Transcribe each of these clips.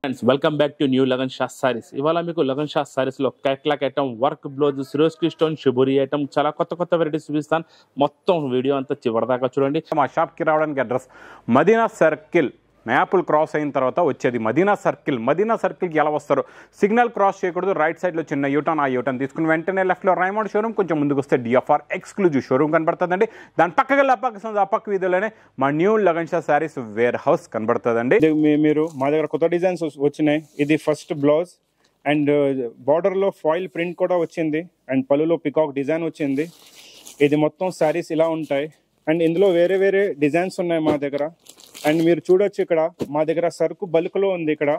Friends welcome back to new Lagan Shah saris. ఇవాళ మీకు లగన్ షా సారీస్ లో catalogue item, work blouse, Swarovski stone, shibori item, చాలా కొత్త వెరైటీస్ చూపిస్తాను. మొత్తం వీడియో అంతా చివరిదాకా చూడండి. మా షాప్కి రావడానికి address Madina circle, maple cross అయిన తర్వాత వచ్చేది మదీనా సర్కిల్. మదీనా సర్కిల్కి ఎలా వస్తారు? సిగ్నల్ క్రాస్ చేయకూడదు, రైట్ సైడ్లో చిన్న యూటర్న్, ఆ యూటర్న్ తీసుకుని వెంటనే లెఫ్ట్లో రైమండ్ షోరూమ్, కొంచెం ముందుకు వస్తే డిఎఫ్ఆర్ ఎక్స్క్లూజివ్ షోరూమ్ కనబడుతుందండి. దాని పక్కకి పక్క వీధిలోనే మా new Lagan Shah sarees warehouse కనబడుతుందండి. మీరు మా దగ్గర కొత్త డిజైన్స్ వచ్చినాయి. ఇది ఫస్ట్ బ్లౌజ్ అండ్ బార్డర్ లో ఫాయిల్ ప్రింట్ కూడా వచ్చింది అండ్ పళ్ళులో పికాక్ డిజైన్ వచ్చింది. ఇది మొత్తం సారీస్ ఇలా ఉంటాయి అండ్ ఇందులో వేరే వేరే డిజైన్స్ ఉన్నాయి మా దగ్గర. అండ్ మీరు చూడొచ్చు, ఇక్కడ మా దగ్గర సరుకు బల్క్ లో ఉంది. ఇక్కడ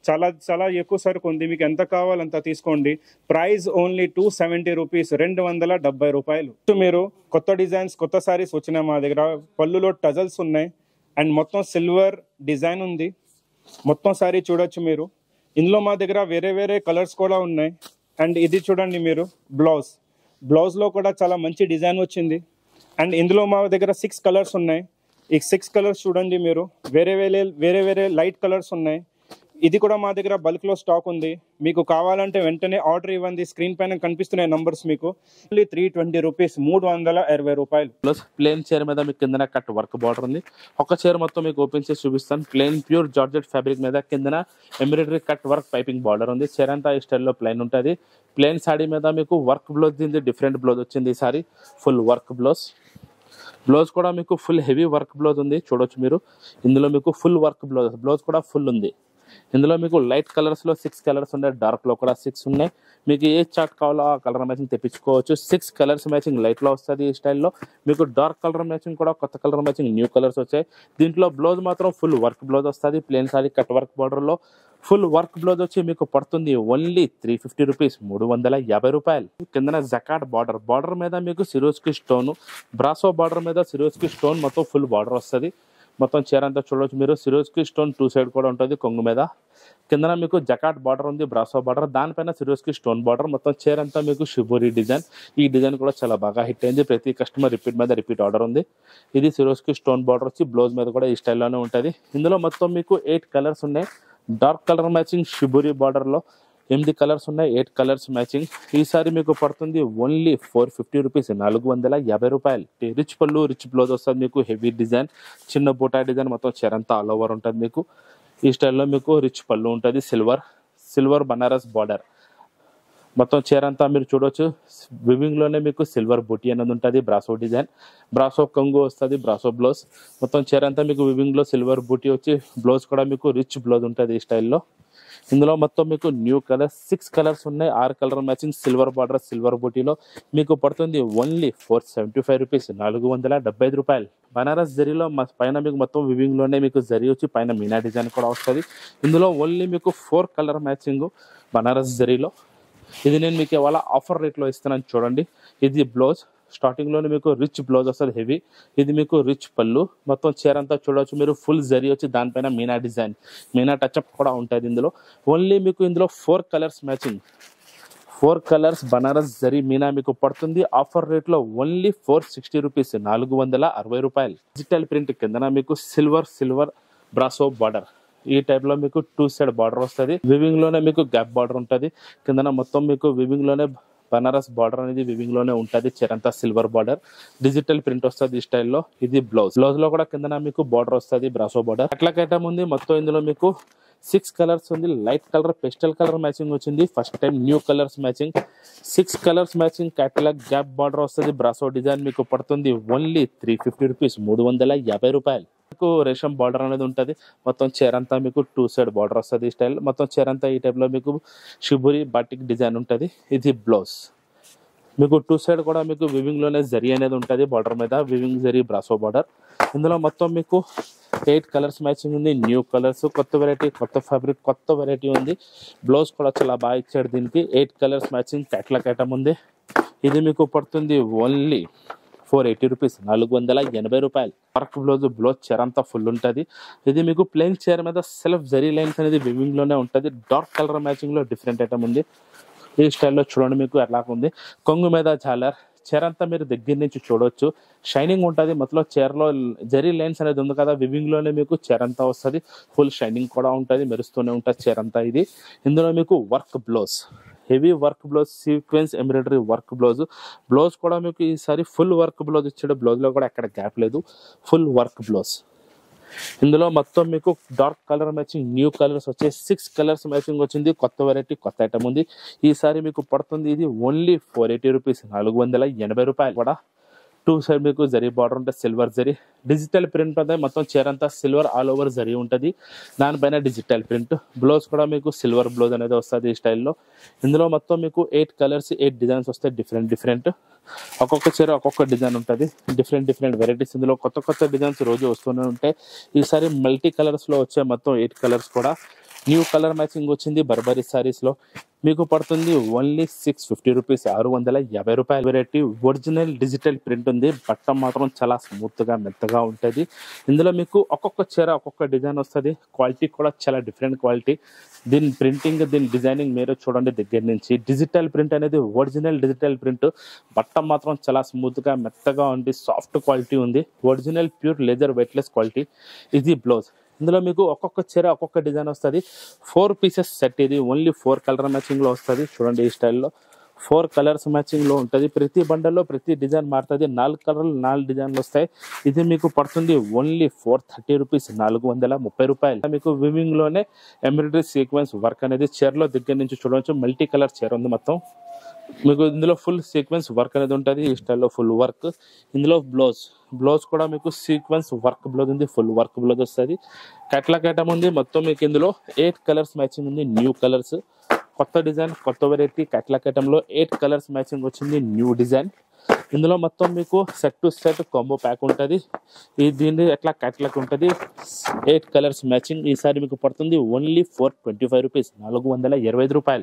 చాలా ఎక్కువ సరుకు ఉంది, మీకు ఎంత కావాలంత తీసుకోండి. ప్రైస్ ఓన్లీ 270 రూపీస్, 270 రూపాయలు. మీరు కొత్త డిజైన్స్, కొత్త సారీస్ వచ్చినాయి మా దగ్గర. పళ్ళులో టజల్స్ ఉన్నాయి అండ్ మొత్తం సిల్వర్ డిజైన్ ఉంది. మొత్తం సారీ చూడొచ్చు మీరు. ఇందులో మా దగ్గర వేరే వేరే కలర్స్ కూడా ఉన్నాయి. అండ్ ఇది చూడండి మీరు, బ్లౌజ్ లో కూడా చాలా మంచి డిజైన్ వచ్చింది. అండ్ ఇందులో మా దగ్గర 6 కలర్స్ ఉన్నాయి. ఈ 6 కలర్స్ చూడండి మీరు, వేరే లైట్ కలర్స్ ఉన్నాయి. ఇది కూడా మా దగ్గర బల్క్ లో స్టాక్ ఉంది. మీకు కావాలంటే వెంటనే ఆర్డర్ ఇవ్వండి. స్క్రీన్ పైన కనిపిస్తున్నాయి నంబర్స్. మీకు 320 రూపీస్, 320 రూపాయలు. ప్లస్ ప్లేన్ చైర్ మీద మీకు కిందన కట్ వర్క్ బార్డర్ ఉంది. ఒక చైర్ మొత్తం మీకు ఓపెన్ చేసి చూపిస్తాను. ప్లేన్ ప్యూర్ జార్జెట్ ఫ్యాబ్రిక్ మీద కిందన embroidery cut work piping border ఉంది. చైర్ అంతా ఈ స్టైల్లో ప్లేన్ ఉంటుంది. ప్లేన్ సాడీ మీద మీకు వర్క్ బ్లౌజ్ దింది, డిఫరెంట్ బ్లౌజ్ వచ్చింది. ఈ సారీ ఫుల్ వర్క్ బ్లౌజ్ కూడా మీకు ఫుల్ హెవీ వర్క్ బ్లౌజ్ ఉంది. చూడొచ్చు మీరు, ఇందులో మీకు ఫుల్ వర్క్ బ్లౌజ్ కూడా ఫుల్ ఉంది. ఇందులో మీకు లైట్ కలర్స్ లో 6 కలర్స్ ఉన్నాయి, డార్క్ లో కూడా 6 ఉన్నాయి. మీకు ఏ చార్ట్ కావాలో ఆ కలర్ మ్యాచింగ్ తెప్పించుకోవచ్చు. 6 కలర్స్ మ్యాచింగ్ లైట్ లో వస్తుంది. ఈ స్టైల్లో మీకు డార్క్ కలర్ మ్యాచింగ్ కూడా, కొత్త కలర్ మ్యాచింగ్ న్యూ కలర్స్ వచ్చాయి. దీంట్లో బ్లౌజ్ మాత్రం ఫుల్ వర్క్ బ్లౌజ్ వస్తుంది. Plain sari cut work border లో ఫుల్ వర్క్ బ్లౌజ్ వచ్చి మీకు పడుతుంది ఓన్లీ 350 రూపీస్, 350 రూపాయలు. కిందన జకాట్ బార్డర్ మీద మీకు సిరోస్కి స్టోన్, బ్రాసో బార్డర్ మీద సిరోస్కి స్టోన్, మొత్తం ఫుల్ బార్డర్ వస్తుంది. మొత్తం చీర అంతా చూడవచ్చు మీరు. సిరోస్కి స్టోన్ 2 సైడ్ కూడా ఉంటుంది కొంగు మీద. కిందన మీకు జకాట్ బార్డర్ ఉంది, బ్రాసో బార్డర్, దానిపైన సిరోస్కి స్టోన్ బార్డర్. మొత్తం చీర అంతా మీకు షిబోరి డిజైన్. ఈ డిజైన్ కూడా చాలా బాగా హిట్ అయింది. ప్రతి కస్టమర్ రిపీట్ ఆర్డర్ ఉంది. ఇది సిరోస్కి స్టోన్ బార్డర్ వచ్చి బ్లౌజ్ మీద కూడా ఈ స్టైల్లోనే ఉంటుంది. ఇందులో మొత్తం మీకు 8 కలర్స్ ఉన్నాయి. Dark colour matching shibori border లో 8 కలర్స్ ఉన్నాయి, 8 కలర్స్ మ్యాచింగ్. ఈసారి మీకు పడుతుంది ఓన్లీ 450 రూపీస్, 450 రూపాయలు. రిచ్ పళ్ళు, రిచ్ బ్లౌజ్ వస్తుంది మీకు. హెవీ డిజైన్, చిన్న బూటా డిజైన్, మొత్తం చీరంతా ఆల్ ఓవర్ ఉంటుంది మీకు. ఈ స్టైల్లో మీకు రిచ్ పళ్ళు ఉంటుంది. Silver Banaras border. మొత్తం చీరంతా మీరు చూడొచ్చు. వివింగ్ లోనే మీకు సిల్వర్ బూటీ అనేది ఉంటుంది. బ్రాసో డిజైన్, బ్రాసో కొంగు వస్తుంది, బ్రాసో బ్లౌజ్. మొత్తం చీరంతా మీకు వివింగ్ లో సిల్వర్ బూటీ వచ్చి బ్లౌజ్ కూడా మీకు రిచ్ బ్లౌజ్ ఉంటుంది ఈ స్టైల్లో. ఇందులో మొత్తం మీకు న్యూ కలర్స్ 6 కలర్స్ ఉన్నాయి. 6 colour matching silver border, silver బూటీలో మీకు పడుతుంది ఓన్లీ 475 రూపీస్, 475 రూపాయలు. బనారస్ జరీలో పైన మీకు మొత్తం వివింగ్ లోనే మీకు జరీ వచ్చి పైన మీనా డిజైన్ కూడా వస్తుంది. ఇందులో ఓన్లీ మీకు 4 కలర్ మ్యాచింగ్ బనారస్ జరీలో. ఇది నేను మీకు ఇవాళ ఆఫర్ రేట్లో ఇస్తున్నాను చూడండి. ఇది బ్లౌజ్ స్టార్టింగ్ లోనే మీకు రిచ్ బ్లౌజ్ వస్తుంది, హెవీ. ఇది మీకు రిచ్ పళ్ళు. మొత్తం చీర అంతా చూడవచ్చు మీరు. ఫుల్ జరీ వచ్చి దానిపైన మీనా డిజైన్, మీనా టచ్అప్ కూడా ఉంటుంది ఇందులో. ఓన్లీ మీకు ఇందులో 4 colours matching, 4 colours Banaras zari Meena మీకు పడుతుంది ఆఫర్ రేట్లో ఓన్లీ 460 రూపీస్, 460 రూపాయలు. డిజిటల్ ప్రింట్ కిందన మీకు సిల్వర్ బ్రాసో బార్డర్. ఈ టైప్ లో మీకు 2 సైడ్ బార్డర్ వస్తుంది. వివింగ్ లోనే మీకు గ్యాప్ బార్డర్ ఉంటుంది. కిందన మొత్తం మీకు వివింగ్ లోనే బనారస్ బార్డర్ అనేది వివింగ్ లోనే ఉంటుంది. చీరంతా సిల్వర్ బార్డర్, డిజిటల్ ప్రింట్ వస్తుంది ఈ స్టైల్లో. ఇది బ్లౌజ్ లో కూడా కిందన మీకు బార్డర్ వస్తుంది, బ్రాసో బార్డర్. అట్లా ఐటమ్ ఉంది. మొత్తం ఇందులో మీకు 6 కలర్స్ ఉంది. Light colour, pastel colour matching వచ్చింది. First time new colours matching. 6 colours matching. Catalogue gap border వస్తుంది. బ్రాసో డిజైన్ మీకు పడుతుంది ఓన్లీ 350 రూపీస్, 350 రూపాయలు. మీకు రేషం బార్డర్ అనేది ఉంటుంది. మొత్తం చీర అంతా మీకు 2 సైడ్ బార్డర్ వస్తుంది ఈ స్టైల్. మొత్తం చీర అంతా ఈ టైప్ లో మీకు షిబోరి బాటిక్ డిజైన్ ఉంటుంది. ఇది బ్లౌజ్. మీకు 2 సైడ్ కూడా మీకు వివింగ్ లోనే జరీ అనేది ఉంటుంది బార్డర్ మీద. Weaving zari, brasso border. ఇందులో మొత్తం మీకు 8 కలర్స్ మ్యాచింగ్ ఉంది. న్యూ కలర్స్, కొత్త వెరైటీ, కొత్త ఫ్యాబ్రిక్, కొత్త వెరైటీ ఉంది. బ్లౌజ్ కూడా చాలా బాగా ఇచ్చాడు దీనికి. 8 కలర్స్ మ్యాచింగ్ క్యాట్లాగ్ ఐటమ్ ఉంది. ఇది మీకు పడుతుంది ఓన్లీ 480 రూపీస్, 480 రూపాయలు. వర్క్ బ్లౌజ్ చీరంతా ఫుల్ ఉంటుంది. ఇది మీకు ప్లెయిన్ చీర మీద సెల్ఫ్ జరీ లైన్స్ అనేది వివింగ్ లోనే ఉంటుంది. డార్క్ కలర్ మ్యాచింగ్ లో డిఫరెంట్ ఐటమ్ ఉంది. ఈ స్టైల్లో చూడండి మీకు ఎట్లా ఉంది. కొంగు మీద జాలర్, చీర అంతా మీరు దగ్గర నుంచి చూడొచ్చు, షైనింగ్ ఉంటుంది. మొత్తం చీరలో జరీ లైన్స్ అనేది ఉంది కదా, వివింగ్ లోనే మీకు చీర అంతా వస్తుంది. ఫుల్ షైనింగ్ కూడా ఉంటుంది, మెరుస్తూనే ఉంటుంది చీర అంతా. ఇది ఇందులో మీకు work blouse, heavy work blouse, sequence embroidery work blouse. Blouse కూడా మీకు ఈసారి ఫుల్ వర్క్ బ్లౌజ్ ఇచ్చాడు. బ్లౌజ్ లో కూడా ఎక్కడ గ్యాప్ లేదు, ఫుల్ వర్క్ బ్లౌజ్. ఇందులో మొత్తం మీకు dark colour matching, new colours వచ్చాయి. 6 కలర్స్ మ్యాచింగ్ వచ్చింది. కొత్త వెరైటీ, కొత్త ఐటమ్ ఉంది. ఈసారి మీకు పడుతుంది ఇది ఓన్లీ 480 రూపీస్, 480 రూపాయలు. కూడా 2 సైడ్ మీకు జరీ బార్డర్ ఉంటుంది, సిల్వర్ జరీ. డిజిటల్ ప్రింట్ ఉంటుంది. మొత్తం చీర అంతా సిల్వర్ ఆల్ ఓవర్ జరీ ఉంటుంది, దానిపైన డిజిటల్ ప్రింట్. బ్లౌజ్ కూడా మీకు సిల్వర్ బ్లౌజ్ అనేది వస్తుంది ఈ స్టైల్లో. ఇందులో మొత్తం మీకు 8 కలర్స్, 8 డిజైన్స్ వస్తాయి, డిఫరెంట్. ఒక్కొక్క చీర ఒక్కొక్క డిజైన్ ఉంటుంది, డిఫరెంట్ వెరైటీస్. ఇందులో కొత్త డిజైన్స్ రోజు వస్తూనే ఉంటాయి. ఈసారి మల్టీ కలర్స్ లో వచ్చే మొత్తం 8 కలర్స్ కూడా. న్యూ కలర్ మ్యాచింగ్ వచ్చింది బర్బరీ సారీస్ లో. మీకు పడుతుంది ఓన్లీ 650 రూపీస్, 650 రూపాయలు. వెరైటీ ఒరిజినల్ డిజిటల్ ప్రింట్ ఉంది. బట్ట మాత్రం చాలా స్మూత్ గా మెత్తగా ఉంటుంది. ఇందులో మీకు ఒక్కొక్క చీర ఒక్కొక్క డిజైన్ వస్తుంది. క్వాలిటీ కూడా చాలా డిఫరెంట్ క్వాలిటీ. దీని ప్రింటింగ్, దీని డిజైనింగ్ మీరు చూడండి దగ్గర నుంచి. డిజిటల్ ప్రింట్ అనేది ఒరిజినల్ డిజిటల్ ప్రింట్. బట్ట మాత్రం చాలా స్మూత్ గా మెత్తగా ఉంది, సాఫ్ట్ క్వాలిటీ ఉంది. Original pure leather weightless quality. ఇది బ్లౌజ్. ఇందులో మీకు ఒక్కొక్క చీర ఒక్కొక్క డిజైన్ వస్తుంది. 4 పీసెస్ సెట్. ఇది ఓన్లీ 4 కలర్ మ్యాచింగ్ లో వస్తుంది. చూడండి ఈ స్టైల్లో 4 కలర్స్ మ్యాచింగ్ లో ఉంటుంది. ప్రతి బండల్లో ప్రతి డిజైన్ మారుతుంది. 4 కలర్లు 4 డిజైన్లు వస్తాయి. ఇది మీకు పడుతుంది ఓన్లీ 430 రూపీస్, 430 రూపాయలు. మీకు వివింగ్ లోనే ఎంబ్రాయిడరీ సీక్వెన్స్ వర్క్ అనేది చీరలో దగ్గర నుంచి చూడవచ్చు. మల్టీ కలర్ చీర ఉంది మొత్తం. మీకు ఇందులో ఫుల్ సీక్వెన్స్ వర్క్ అనేది ఉంటుంది. ఈ స్టైల్లో ఫుల్ వర్క్. ఇందులో బ్లౌజ్ కూడా మీకు సీక్వెన్స్ వర్క్ బ్లౌజ్ ఉంది, ఫుల్ వర్క్ బ్లౌజ్ వస్తుంది. కట్లక్ ఐటమ్ ఉంది. మొత్తం మీకు ఇందులో 8 కలర్స్ మ్యాచింగ్ ఉంది, న్యూ కలర్స్. కొత్త డిజైన్, కొత్త వెరైటీ. కట్లక్ ఐటమ్ లో 8 కలర్స్ మ్యాచింగ్ వచ్చింది, న్యూ డిజైన్. ఇందులో మొత్తం మీకు set to set combo pack ఉంటుంది. దీన్ని ఎట్లా కట్లక్ ఉంటుంది. 8 కలర్స్ మ్యాచింగ్. ఈసారి మీకు పడుతుంది ఓన్లీ 425 రూపీస్, 425 రూపాయలు.